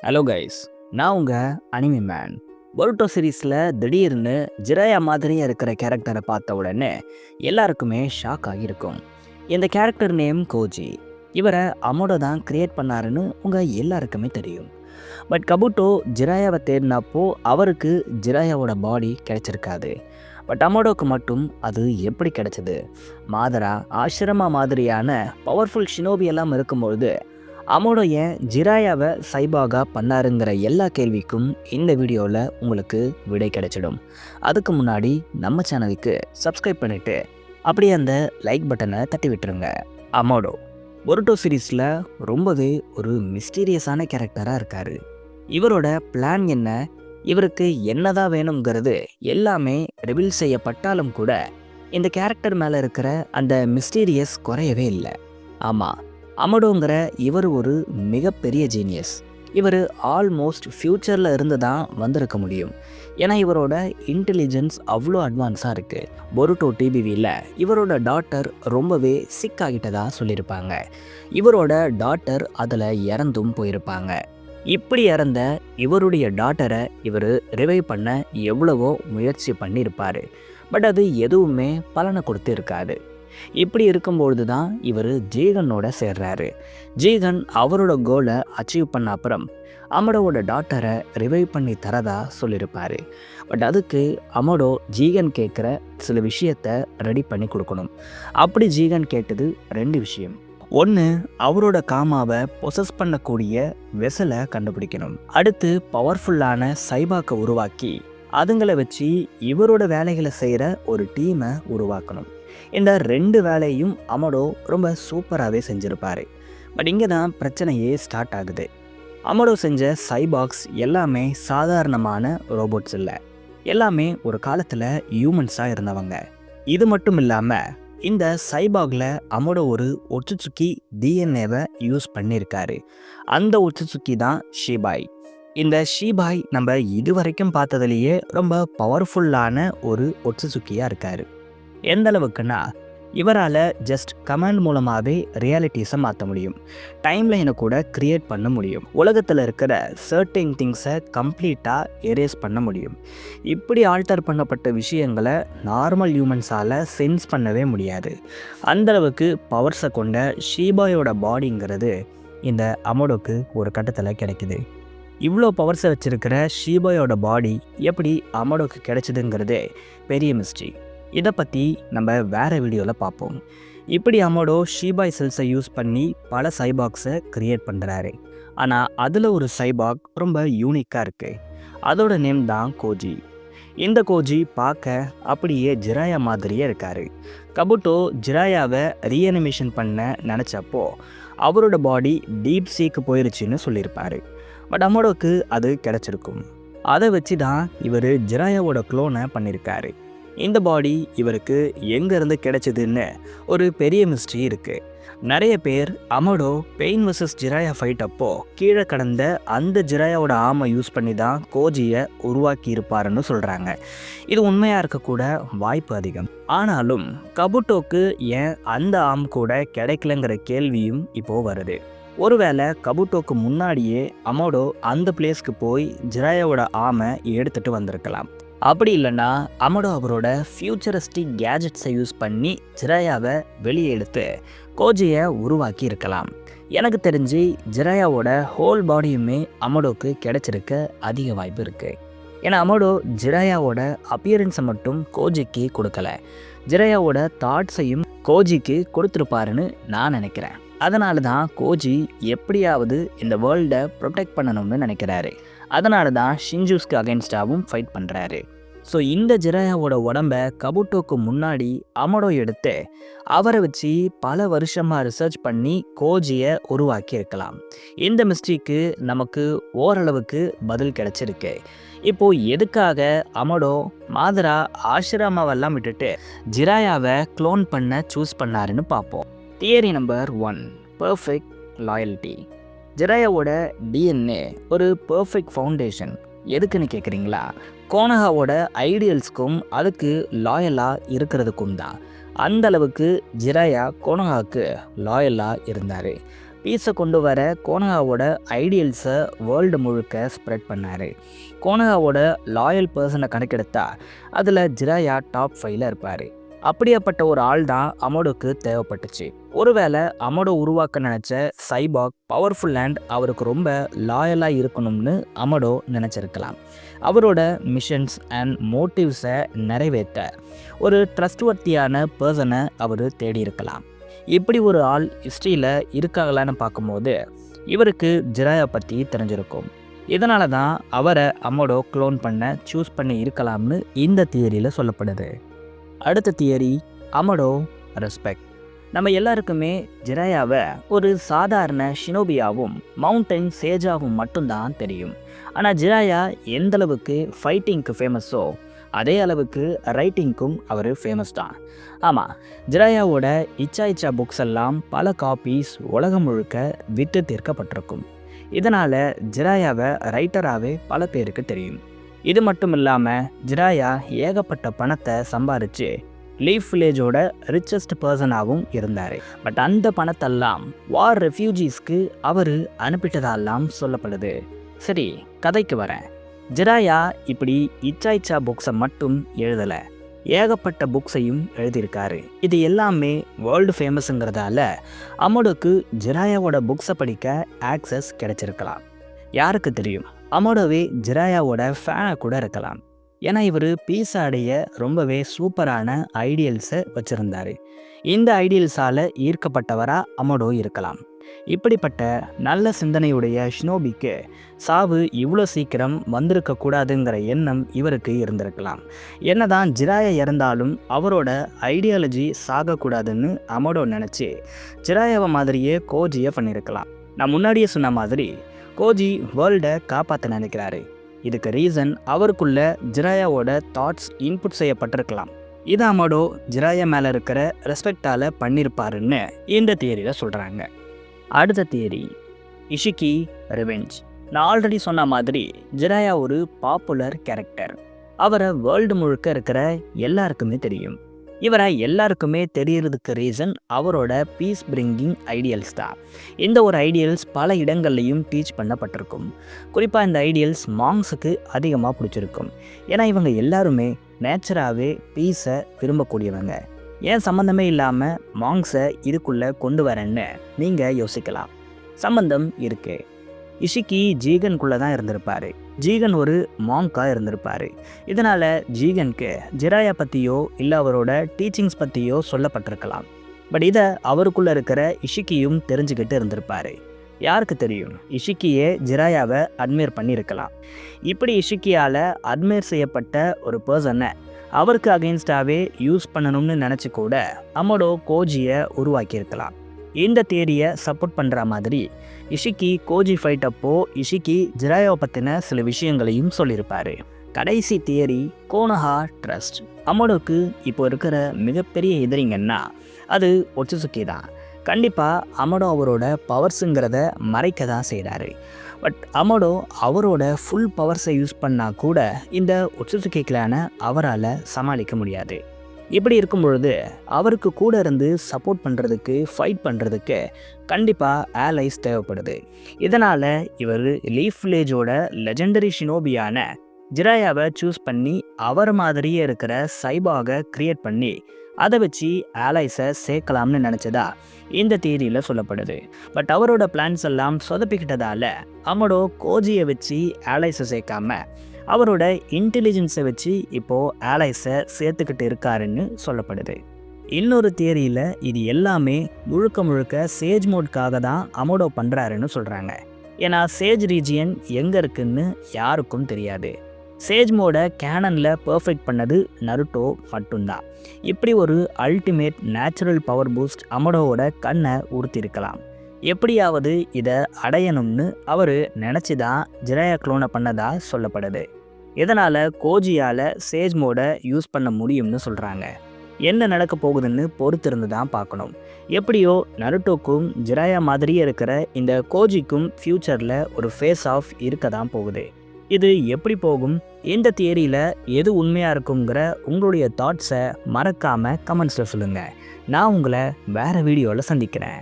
Hello guys, நான் உங்கள் anime man. பொருட்டோ சீரீஸில் திடீர்னு ஜிராயா மாதிரியே இருக்கிற கேரக்டரை பார்த்த உடனே எல்லாருக்குமே ஷாக் ஆகியிருக்கும். இந்த கேரக்டர் நேம் கோஜி. இவரை அமோடோ தான் கிரியேட் பண்ணாருன்னு உங்கள் எல்லாருக்குமே தெரியும். பட் கபுட்டோ ஜிராயாவை தேடினப்போ அவருக்கு ஜிராயாவோட பாடி கிடைச்சிருக்காது. பட் அமோடோக்கு மட்டும் அது எப்படி கிடைச்சது? மாதரா, ஆஷ்ரமா மாதிரியான பவர்ஃபுல் ஷினோபி எல்லாம் இருக்கும்பொழுது அமோடோ ஏன் ஜிராயாவை சைபாகா பண்ணாருங்கிற எல்லா கேள்விக்கும் இந்த வீடியோவில் உங்களுக்கு விடை கிடைச்சிடும். அதுக்கு முன்னாடி நம்ம சேனலுக்கு சப்ஸ்கிரைப் பண்ணிவிட்டு அப்படியே அந்த லைக் பட்டனை தட்டி விட்டுருங்க. அமோடோ பொருட்டோ சீரீஸில் ரொம்பவே ஒரு மிஸ்டீரியஸான கேரக்டராக இருக்கார். இவரோட பிளான் என்ன, இவருக்கு என்னதான் வேணுங்கிறது எல்லாமே ரிவீல் செய்யப்பட்டாலும் கூட இந்த கேரக்டர் மேலே இருக்கிற அந்த மிஸ்டீரியஸ் குறையவே இல்லை. ஆமாம், அமோடோங்கிற இவர் ஒரு மிகப்பெரிய ஜீனியஸ். இவர் ஆல்மோஸ்ட் ஃப்யூச்சரில் இருந்து தான் வந்திருக்க முடியும். ஏன்னா இவரோட இன்டெலிஜென்ஸ் அவ்வளோ அட்வான்ஸாக இருக்குது. பொருட்டோ டிபிவியில் இவரோட டாட்டர் ரொம்பவே சிக் ஆகிட்டதா சொல்லியிருப்பாங்க. இவரோட டாட்டர் அதில் இறந்தும் போயிருப்பாங்க. இப்படி இறந்த இவருடைய டாட்டரை இவர் ரிவைவ் பண்ண எவ்வளவோ முயற்சி பண்ணியிருப்பார். பட் அது எதுவுமே பலனை கொடுத்து இருக்காது. இப்படி இருக்கும்பொழுது தான் இவர் ஜீகனோட சேர்றாரு. ஜீகன் அவரோட கோலை அச்சீவ் பண்ண அப்புறம் அமோடோவோட டாட்டரை ரிவைவ் பண்ணி தரதா சொல்லியிருப்பார். பட் அதுக்கு அமோடோ ஜீகன் கேட்குற சில விஷயத்த ரெடி பண்ணி கொடுக்கணும். அப்படி ஜீகன் கேட்டது 2 விஷயம். ஒன்று, அவரோட காமாவை பொசஸ் பண்ணக்கூடிய வெசலை கண்டுபிடிக்கணும். அடுத்து பவர்ஃபுல்லான சைபாக்கை உருவாக்கி அதுங்களை வச்சு இவரோட வேலைகளை செய்கிற ஒரு டீமை உருவாக்கணும். இந்த 2 வேலையும் அமோடோ ரொம்ப சூப்பராகவே செஞ்சுருப்பார். பட் இங்கே தான் பிரச்சனையே ஸ்டார்ட் ஆகுது. அமோடோ செஞ்ச சைபாக்ஸ் எல்லாமே சாதாரணமான ரோபோட்ஸ் இல்லை. எல்லாமே ஒரு காலத்தில் ஹியூமன்ஸாக இருந்தவங்க. இது மட்டும் இல்லாமல் இந்த சைபாகில் அமோடோ ஒரு ஒட்சுட்சுக்கி டிஎன்ஏவை யூஸ் பண்ணியிருக்காரு. அந்த ஒட்சுட்சுக்கி தான் ஷீபாய். இந்த ஷீபாய் நம்ம இதுவரைக்கும் பார்த்ததுலேயே ரொம்ப பவர்ஃபுல்லான ஒரு ஒட்சுட்சுக்கியாக இருக்கார். எந்த அளவுக்குன்னா இவரால் ஜஸ்ட் கமாண்ட் மூலமாகவே ரியாலிட்டிஸை மாற்ற முடியும். டைம்லைனை கூட க்ரியேட் பண்ண முடியும். உலகத்தில் இருக்கிற சர்டைன் திங்ஸை கம்ப்ளீட்டாக எரேஸ் பண்ண முடியும். இப்படி ஆல்டர் பண்ணப்பட்ட விஷயங்களை நார்மல் ஹியூமன்ஸால் சென்ஸ் பண்ணவே முடியாது. அந்தளவுக்கு பவர்ஸை கொண்ட ஷீபாயோட பாடிங்கிறது இந்த அமோடோக்கு ஒரு கட்டத்தில் கிடைக்குது. இவ்வளோ பவர்ஸை வச்சுருக்கிற ஷீபாயோட பாடி எப்படி அமோடோக்கு கிடைச்சிதுங்கிறதே பெரிய மிஸ்ட்ரி. இதை பற்றி நம்ம வேறு வீடியோவில் பார்ப்போம். இப்படி அமோடோ ஷீபாய் செல்ஸை யூஸ் பண்ணி பல சைபாக்ஸை க்ரியேட் பண்ணுறாரு. ஆனால் அதில் ஒரு சைபாக் ரொம்ப யூனிக்காக இருக்குது. அதோட நேம் தான் கோஜி. இந்த கோஜி பார்க்க அப்படியே ஜிராயா மாதிரியே இருக்கார். கபுட்டோ ஜிராயாவை ரீஅனிமேஷன் பண்ண நினச்சப்போ அவரோட பாடி டீப் சீக்கு போயிருச்சுன்னு சொல்லியிருப்பார். பட் அமோடோக்கு அது கிடச்சிருக்கும். அதை வச்சு தான் இவர் ஜிராயாவோட க்ளோனை பண்ணியிருக்காரு. இந்த பாடி இவருக்கு எங்கேருந்து கிடைச்சதுன்னு ஒரு பெரிய மிஸ்ட்ரி இருக்குது. நிறைய பேர் Amado pain versus Jiraiya fight அப்போ கீழே கடந்த அந்த ஜிராயாவோட ஆமை யூஸ் பண்ணி தான் கோஜியை உருவாக்கி இருப்பாருன்னு சொல்கிறாங்க. இது உண்மையாக இருக்கக்கூட வாய்ப்பு அதிகம். ஆனாலும் கபுட்டோக்கு ஏன் அந்த ஆம் கூட கிடைக்கலங்கிற கேள்வியும் இப்போது வருது. ஒருவேளை கபுட்டோக்கு முன்னாடியே அமோடோ அந்த பிளேஸ்க்கு போய் ஜிராயாவோட ஆமை எடுத்துகிட்டு வந்திருக்கலாம். அப்படி இல்லைன்னா அமோடோ அவரோட ஃபியூச்சரிஸ்டிக் கேஜெட்ஸை யூஸ் பண்ணி ஜிராயாவை வெளியே எடுத்து கோஜியை உருவாக்கி இருக்கலாம். எனக்கு தெரிஞ்சு ஜிராயாவோட ஹோல் பாடியுமே அமோடோக்கு கிடைச்சிருக்க அதிக வாய்ப்பு இருக்குது. ஏன்னா அமோடோ ஜிராயாவோட அப்பியரன்ஸை மட்டும் கோஜிக்கு கொடுக்கல, ஜிராயாவோட தாட்ஸையும் கோஜிக்கு கொடுத்துருப்பாருன்னு நான் நினைக்கிறேன். அதனால தான் கோஜி எப்படியாவது இந்த வேர்ல்டை ப்ரொடெக்ட் பண்ணணும்னு நினைக்கிறாரு. அதனால தான் ஷின்ஜூஸ்க்கு அகென்ஸ்டாகவும் ஃபைட் பண்ணுறாரு. ஸோ இந்த ஜிராயாவோட உடம்ப கபுட்டோக்கு முன்னாடி அமோடோ எடுத்து அவரை வச்சு பல வருஷமாக ரிசர்ச் பண்ணி கோஜியை உருவாக்கி இருக்கலாம். இந்த மிஸ்டேக்கு நமக்கு ஓரளவுக்கு பதில் கிடச்சிருக்கு. இப்போது எதுக்காக அமோடோ மாதரா ஆஷ்ரமாவெல்லாம் விட்டுட்டு ஜிராயாவை க்ளோன் பண்ண சூஸ் பண்ணாருன்னு பார்ப்போம். Theory number 1, perfect loyalty. ஜிராயாவோட டிஎன்ஏ ஒரு பர்ஃபெக்ட் ஃபவுண்டேஷன். எதுக்குன்னு கேட்குறீங்களா? கோனஹாவோட ஐடியல்ஸ்க்கும் அதுக்கு லாயலாக இருக்கிறதுக்கும் தான். அந்தளவுக்கு ஜிராயா கோனஹாவுக்கு லாயலாக இருந்தார். பீஸை கொண்டு வர கோனஹாவோட ஐடியல்ஸை வேர்ல்டு முழுக்க ஸ்ப்ரெட் பண்ணார். கோனஹாவோட லாயல் பர்சனை கணக்கெடுத்தா அதில் ஜிராயா டாப் 5ல் இருப்பார். அப்படியாப்பட்ட ஒரு ஆள் தான் அமோடோக்கு தேவைப்பட்டுச்சு. ஒருவேளை அமோடோ உருவாக்க நினச்ச சைபாக் பவர்ஃபுல் அண்ட் அவருக்கு ரொம்ப லாயலாக இருக்கணும்னு அமோடோ நினச்சிருக்கலாம். அவரோட மிஷன்ஸ் அண்ட் மோட்டிவ்ஸை நிறைவேற்ற ஒரு ட்ரஸ்ட்வர்த்தியான பர்சனை அவர் தேடி இருக்கலாம். இப்படி ஒரு ஆள் ஹிஸ்ட்ரியில் இருக்காங்களான்னு பார்க்கும்போது இவருக்கு ஜிராயா பற்றி தெரிஞ்சிருக்கும். இதனால தான் அவரை அமோடோ க்ளோன் பண்ண சூஸ் பண்ணி இருக்கலாம்னு இந்த தியரியில் சொல்லப்படுது. அடுத்த தியரி, அமோடோ ரெஸ்பெக்ட். நம்ம எல்லாருக்குமே ஜிராயாவை ஒரு சாதாரண ஷினோபியாவும் மவுண்டன் சேஜாவும் மட்டும்தான் தெரியும். ஆனால் ஜிராயா எந்த அளவுக்கு ஃபைட்டிங்க்கு ஃபேமஸோ அதே அளவுக்கு ரைட்டிங்க்கும் அவர் ஃபேமஸ் தான். ஆமாம், ஜிராயாவோட இச்சா புக்ஸ் எல்லாம் பல காப்பீஸ் உலகம் முழுக்க விற்று தீர்க்கப்பட்டிருக்கும். இதனால் ஜிராயாவை ரைட்டராகவே பல பேருக்கு தெரியும். இது மட்டும் இல்லாமல் ஜிராயா ஏகப்பட்ட பணத்தை சம்பாரித்து லீஃப் வில்லேஜோட ரிச்சஸ்ட் பர்சனாகவும் இருந்தார். பட் அந்த பணத்தெல்லாம் வார் ரெஃப்யூஜிஸ்க்கு அவர் அனுப்பிட்டதெல்லாம் சொல்லப்படுது. சரி, கதைக்கு வரேன். ஜிராயா இப்படி இச்சா புக்ஸை மட்டும் எழுதலை, ஏகப்பட்ட புக்ஸையும் எழுதியிருக்காரு. இது எல்லாமே வேர்ல்டு ஃபேமஸுங்கிறதால அமோடோக்கு ஜிராயாவோட புக்ஸை படிக்க ஆக்சஸ் கிடைச்சிருக்கலாம். யாருக்கு தெரியும், அமோடோவே ஜிராயாவோட ஃபேனாக கூட இருக்கலாம். ஏன்னா இவர் பீஸை அடைய ரொம்பவே சூப்பரான ஐடியல்ஸை வச்சுருந்தார். இந்த ஐடியல்ஸால் ஈர்க்கப்பட்டவராக அமோடோ இருக்கலாம். இப்படிப்பட்ட நல்ல சிந்தனையுடைய ஷினோபிக்கு சாவு இவ்வளோ சீக்கிரம் வந்திருக்கக்கூடாதுங்கிற எண்ணம் இவருக்கு இருந்திருக்கலாம். என்னதான் ஜிராயா இறந்தாலும் அவரோட ஐடியாலஜி சாகக்கூடாதுன்னு அமோடோ நினச்சி ஜிராயாவை மாதிரியே கோஜியை பண்ணியிருக்கலாம். நான் முன்னாடியே சொன்ன மாதிரி கோஜி வேர்ல்டை காப்பாற்ற நினைக்கிறாரு. இதுக்கு ரீசன் அவருக்குள்ள ஜிராயாவோட தாட்ஸ் இன்புட் செய்யப்பட்டிருக்கலாம். இது அமோடோ ஜிராயா மேலே இருக்கிற ரெஸ்பெக்டால் பண்ணியிருப்பாருன்னு இந்த தியரியில் சொல்கிறாங்க. அடுத்த தியரி, இஷிகி ரிவெஞ்ச். நான் ஆல்ரெடி சொன்ன மாதிரி ஜிராயா ஒரு பாப்புலர் கேரக்டர். அவரை வேர்ல்டு முழுக்க இருக்கிற எல்லாருக்குமே தெரியும். இவரை எல்லாருக்குமே தெரியறதுக்கு ரீசன் அவரோட பீஸ் பிரிங்கிங் ஐடியல்ஸ் தான். இந்த ஒரு ஐடியல்ஸ் பல இடங்கள்லையும் டீச் பண்ணப்பட்டிருக்கும். குறிப்பாக இந்த ஐடியல்ஸ் மாங்ஸுக்கு அதிகமாக பிடிச்சிருக்கும். ஏன்னா இவங்க எல்லாருமே நேச்சராகவே பீஸை விரும்பக்கூடியவங்க. ஏன் சம்மந்தமே இல்லாமல் மாங்ஸை இதுக்குள்ளே கொண்டு வரேன்னு நீங்கள் யோசிக்கலாம். சம்மந்தம் இருக்குது. இஷிகி ஜீகனுக்குள்ளே தான் இருந்திருப்பார். ஜீகன் ஒரு மாங்காக இருந்திருப்பார். இதனால் ஜீகனுக்கு ஜிராயா பற்றியோ இல்லை அவரோட டீச்சிங்ஸ் பற்றியோ சொல்லப்பட்டிருக்கலாம். பட் இதை அவருக்குள்ளே இருக்கிற இஷிகியும் தெரிஞ்சுக்கிட்டு இருந்திருப்பார். யாருக்கு தெரியும், இஷிகியே ஜிராயாவை அட்மையர் பண்ணியிருக்கலாம். இப்படி இஷிகியால் அட்மையர் செய்யப்பட்ட ஒரு பர்சனை அவருக்கு அகெயின்ஸ்டாகவே யூஸ் பண்ணணும்னு நினச்சி கூட அமோடோ கோஜியை உருவாக்கியிருக்கலாம். இந்த தியரியை சப்போர்ட் பண்ணுற மாதிரி இஷிகி கோஜி ஃபைட் அப்போ இஷிகி ஜிராயாவை பற்றின சில விஷயங்களையும் சொல்லியிருப்பார். கடைசி தியரி, கோனஹா ட்ரஸ்ட். அமோடோக்கு இப்போ இருக்கிற மிகப்பெரிய எதிரிங்கன்னா அது ஒட்சுசுகி தான். கண்டிப்பாக அமோடோ அவரோட பவர்ஸுங்கிறத மறைக்க தான் செய்கிறாரு. பட் அமோடோ அவரோட ஃபுல் பவர்ஸை யூஸ் பண்ணால் கூட இந்த ஒட்சுசுகி கிளானை அவரால் சமாளிக்க முடியாது. இப்படி இருக்கும் பொழுது அவருக்கு கூட இருந்து சப்போர்ட் பண்ணுறதுக்கு, ஃபைட் பண்ணுறதுக்கு கண்டிப்பாக ஆலைஸ் தேவைப்படுது. இதனால் இவர் லீஃப் வில்லேஜோட லெஜெண்டரி ஷினோபியான ஜிராயாவை சூஸ் பண்ணி அவர் மாதிரியே இருக்கிற சைபாகை க்ரியேட் பண்ணி அதை வச்சு ஆலைஸை சேர்க்கலாம்னு நினச்சதா இந்த தியரியில் சொல்லப்படுது. பட் அவரோட பிளான்ஸ் எல்லாம் சொதப்பிக்கிட்டதால் அமோடோ கோஜியை வச்சு ஆலைஸை சேர்க்காம அவரோட இன்டெலிஜென்ஸை வச்சு இப்போது ஆலைஸை சேர்த்துக்கிட்டு இருக்காருன்னு சொல்லப்படுது. இன்னொரு தியரியில் இது எல்லாமே முழுக்க முழுக்க சேஜ் மோட்காக தான் அமோடோ பண்ணுறாருன்னு சொல்கிறாங்க. ஏன்னா சேஜ் ரீஜியன் எங்கே இருக்குன்னு யாருக்கும் தெரியாது. சேஜ் மோடை கேனனில் பர்ஃபெக்ட் பண்ணது நருட்டோ மட்டும்தான். இப்படி ஒரு அல்டிமேட் நேச்சுரல் பவர் பூஸ்ட் அமோடோவோட கண்ணை உறுத்தியிருக்கலாம். எப்படியாவது இதை அடையணும்னு அவர் நினச்சி தான் ஜிராயா க்ளோனை பண்ணதா சொல்லப்படுது. இதனால் கோஜியால் சேஜ் மோடை யூஸ் பண்ண முடியும்னு சொல்கிறாங்க. என்ன நடக்க போகுதுன்னு பொறுத்திருந்து தான் பார்க்கணும். எப்படியோ நருட்டோக்கும் ஜிராயா மாதிரியே இருக்கிற இந்த கோஜிக்கும் ஃப்யூச்சரில் ஒரு ஃபேஸ் ஆஃப் இருக்க தான் போகுது. இது எப்படி போகும், இந்த தியரியில் எது உண்மையாக இருக்குங்கிற உங்களுடைய தாட்ஸை மறக்காமல் கமெண்ட்ஸில் சொல்லுங்கள். நான் உங்களை வேறு வீடியோவில் சந்திக்கிறேன்.